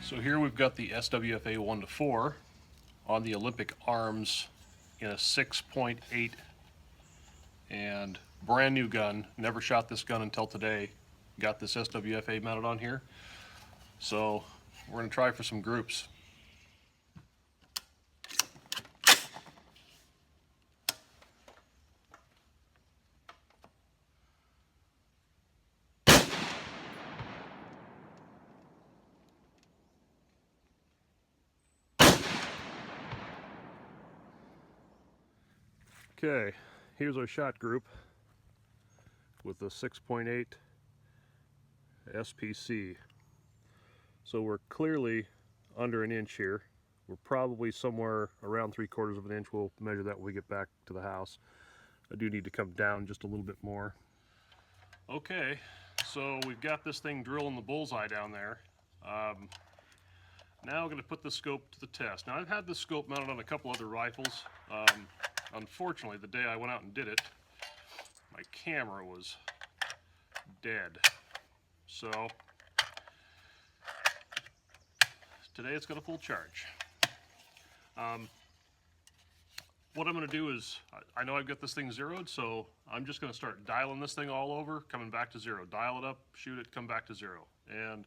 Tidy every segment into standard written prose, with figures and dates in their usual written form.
So here we've got the SWFA 1-4 on the Olympic arms in a 6.8 and brand new gun. Never shot this gun until today. Got this SWFA mounted on here. So we're going to try for some groups. Okay, here's our shot group with the 6.8 SPC. So we're clearly under an inch here. We're probably somewhere around 3/4 of an inch. We'll measure that when we get back to the house. I do need to come down just a little bit more. Okay, so we've got this thing drilling the bullseye down there. Now I'm going to put the scope to the test. Now I've had this scope mounted on a couple other rifles. Unfortunately, the day I went out and did it, my camera was dead. So today it's got a full charge. What I'm going to do is, I know I've got this thing zeroed, so I'm just going to start dialing this thing all over, coming back to zero. Dial it up, shoot it, come back to zero. And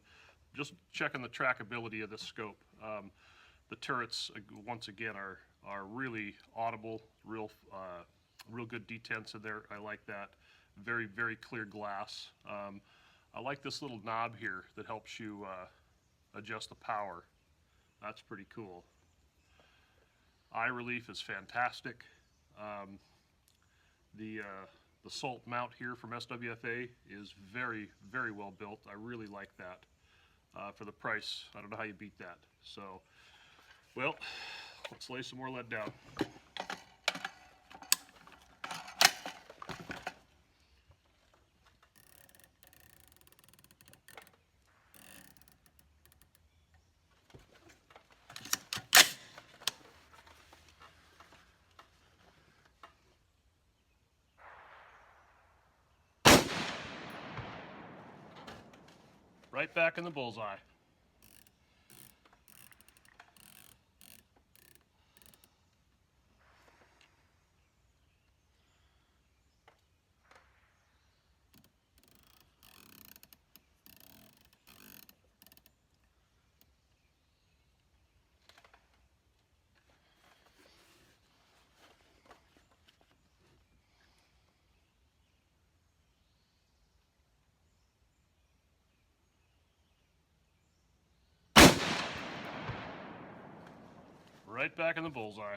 just checking the trackability of this scope. The turrets, once again, are really audible, real good detents in there. I like that. Very, very clear glass. I like this little knob here that helps you adjust the power. That's pretty cool. Eye relief is fantastic. The SALT mount here from SWFA is very, very well built. I really like that. For the price, I don't know how you beat that. So, well, let's lay some more lead down. Right back in the bullseye. Right back in the bullseye.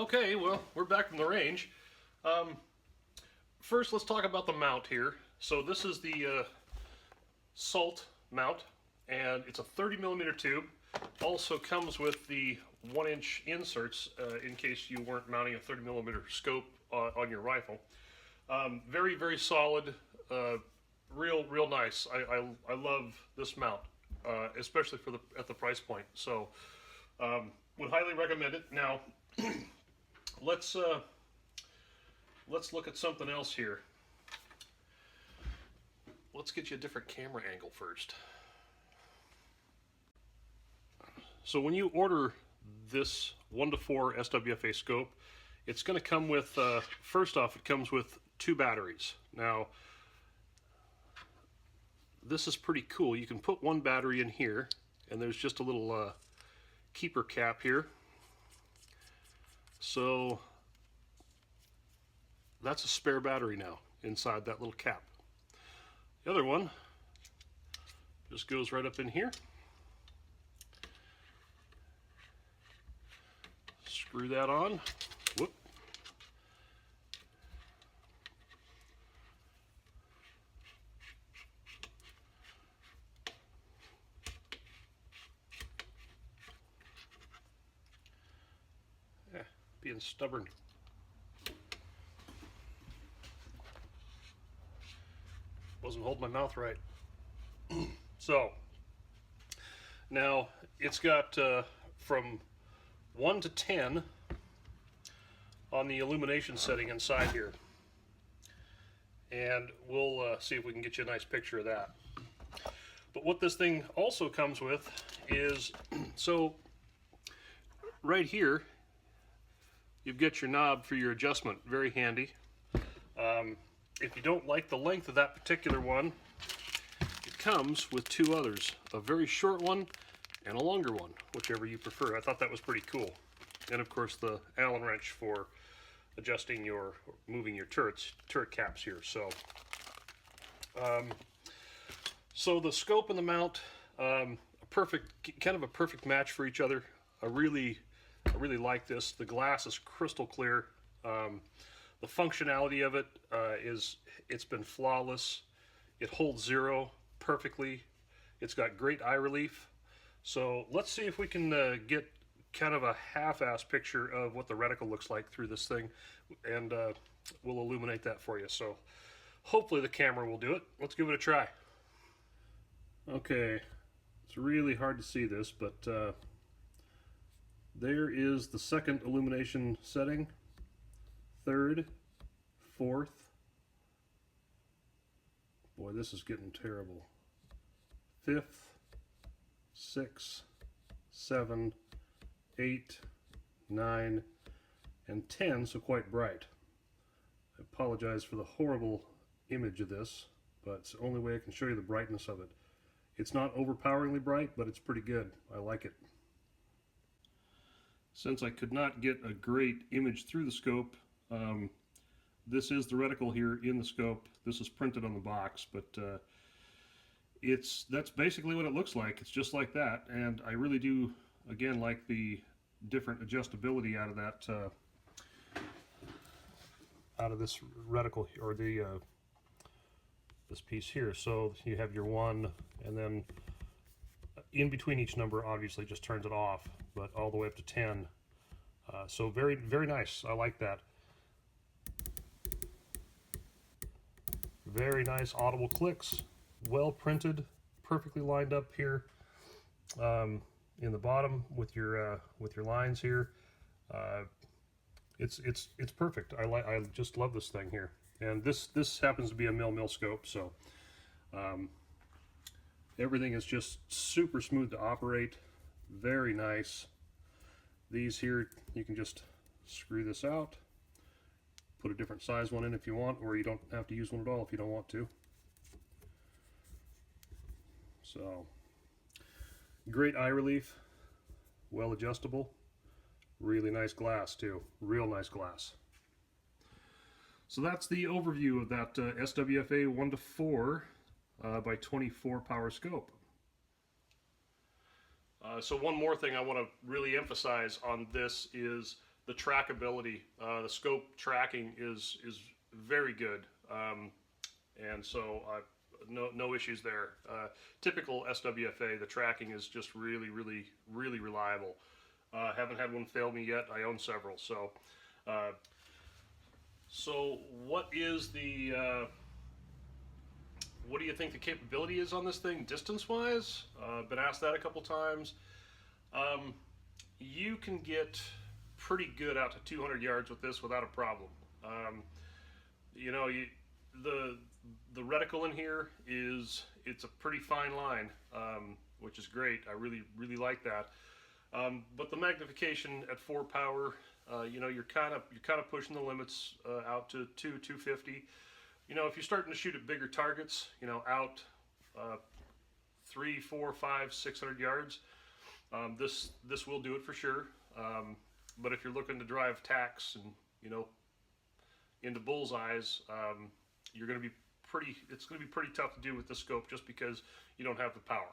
Okay, well, we're back from the range. First, let's talk about the mount here. So this is the S.A.L.T mount, and it's a 30mm tube. Also comes with the 1-inch inserts in case you weren't mounting a 30mm scope on your rifle. Very, very solid, real nice. I love this mount, especially at the price point. So would highly recommend it. Now let's look at something else here. Let's get you a different camera angle first. So when you order this 1-4 SWFA scope, it's going to come with, first off, it comes with 2 batteries. Now, this is pretty cool. You can put 1 battery in here, and there's just a little keeper cap here. So that's a spare battery now inside that little cap. The other one just goes right up in here. Screw that on. Whoop. Yeah, being stubborn. Wasn't holding my mouth right. So now it's got from 1 to 10 on the illumination setting inside here, and we'll see if we can get you a nice picture of that. But what this thing also comes with is, so right here you've got your knob for your adjustment, very handy. If you don't like the length of that particular one, it comes with 2 others, a very short one and a longer one, whichever you prefer. I thought that was pretty cool. And of course the Allen wrench for adjusting your, moving your turret caps here. So, so the scope and the mount, kind of a perfect match for each other. I really like this. The glass is crystal clear. The functionality of it it's been flawless. It holds 0 perfectly. It's got great eye relief. So let's see if we can get kind of a half-ass picture of what the reticle looks like through this thing, and we'll illuminate that for you. So hopefully the camera will do it. Let's give it a try. Okay, it's really hard to see this, but there is the 2nd illumination setting, 3rd, 4th. Boy, this is getting terrible. 5th, 6th, 7, 8, 9, and 10, so quite bright. I apologize for the horrible image of this, but it's the only way I can show you the brightness of it. It's not overpoweringly bright, but it's pretty good. I like it. Since I could not get a great image through the scope, this is the reticle here in the scope. This is printed on the box, but that's basically what it looks like. It's just like that, and I really do, again, like the different adjustability out of that, out of this reticle, or the this piece here. So you have your 1, and then in between each number, obviously, just turns it off, but all the way up to 10. So very, very nice. I like that. Very nice audible clicks, well printed, perfectly lined up here in the bottom with your lines here. It's perfect. I just love this thing here, and this happens to be a mil scope, so everything is just super smooth to operate. Very nice. These here, you can just screw this out. Put a different size one in if you want, or you don't have to use one at all if you don't want to. So, great eye relief, well adjustable, really nice glass too, real nice glass. So that's the overview of that SWFA 1-4 by 24 power scope. So one more thing I want to really emphasize on this is the trackability, the scope tracking is very good, and so no issues there. Typical SWFA, the tracking is just really reliable. Haven't had one fail me yet. I own several. So what is the what do you think the capability is on this thing distance-wise? Been asked that a couple times. You can get pretty good out to 200 yards with this without a problem. You know, the reticle in here it's a pretty fine line, which is great. I really like that. But the magnification at 4 power, you know, you're kind of pushing the limits out to 250. You know, if you're starting to shoot at bigger targets, you know, out 3, 4, 5, 600 yards, this will do it for sure. But if you're looking to drive tacks and, you know, into bullseyes, you're going to be it's going to be pretty tough to do with this scope just because you don't have the power.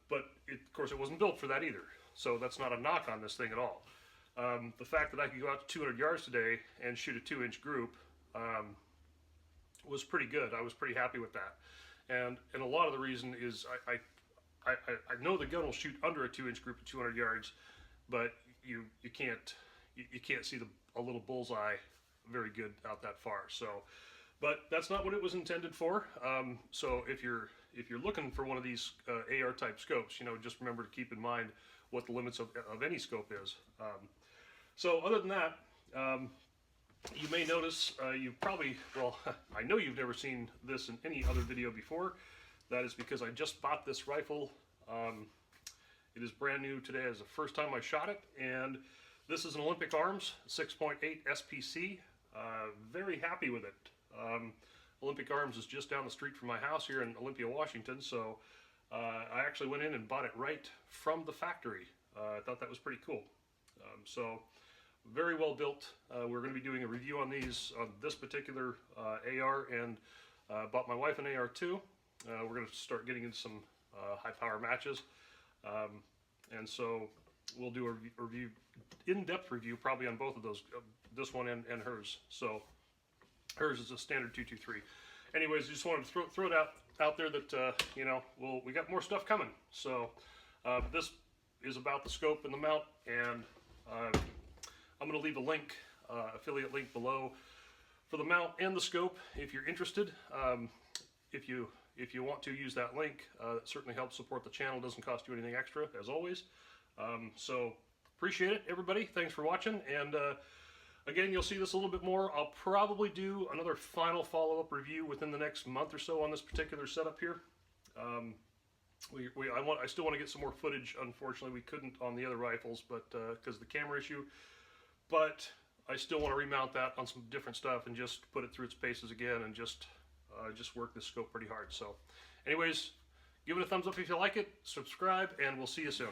But of course it wasn't built for that either, so that's not a knock on this thing at all. The fact that I could go out to 200 yards today and shoot a 2-inch group was pretty good. I was pretty happy with that, and a lot of the reason is I know the gun will shoot under a 2-inch group at 200 yards, but you can't see a little bullseye very good out that far. So, but that's not what it was intended for. So if you're looking for one of these AR type scopes, you know, just remember to keep in mind what the limits of any scope is. So other than that, you may notice you've probably, well, I know you've never seen this in any other video before. That is because I just bought this rifle. It is brand new today as the first time I shot it, and this is an Olympic Arms 6.8 SPC. Very happy with it. Olympic Arms is just down the street from my house here in Olympia, Washington, so I actually went in and bought it right from the factory. I thought that was pretty cool. So very well built. We're going to be doing a review on this particular AR, and bought my wife an AR too. We're going to start getting into some high power matches, and so we'll do a review, in-depth review probably on both of those, this one and hers. So hers is a standard 223. Anyways, just wanted to throw it out there that you know, we got more stuff coming. So this is about the scope and the mount, and I'm going to leave a link, affiliate link below for the mount and the scope if you're interested. If you want to use that link, it certainly helps support the channel. Doesn't cost you anything extra, as always. So appreciate it, everybody. Thanks for watching, and again, you'll see this a little bit more. I'll probably do another final follow-up review within the next month or so on this particular setup here. I still want to get some more footage. Unfortunately, we couldn't on the other rifles, but because of the camera issue. But I still want to remount that on some different stuff and just put it through its paces again, and just work this scope pretty hard. So anyways, give it a thumbs up if you like it, subscribe, and we'll see you soon.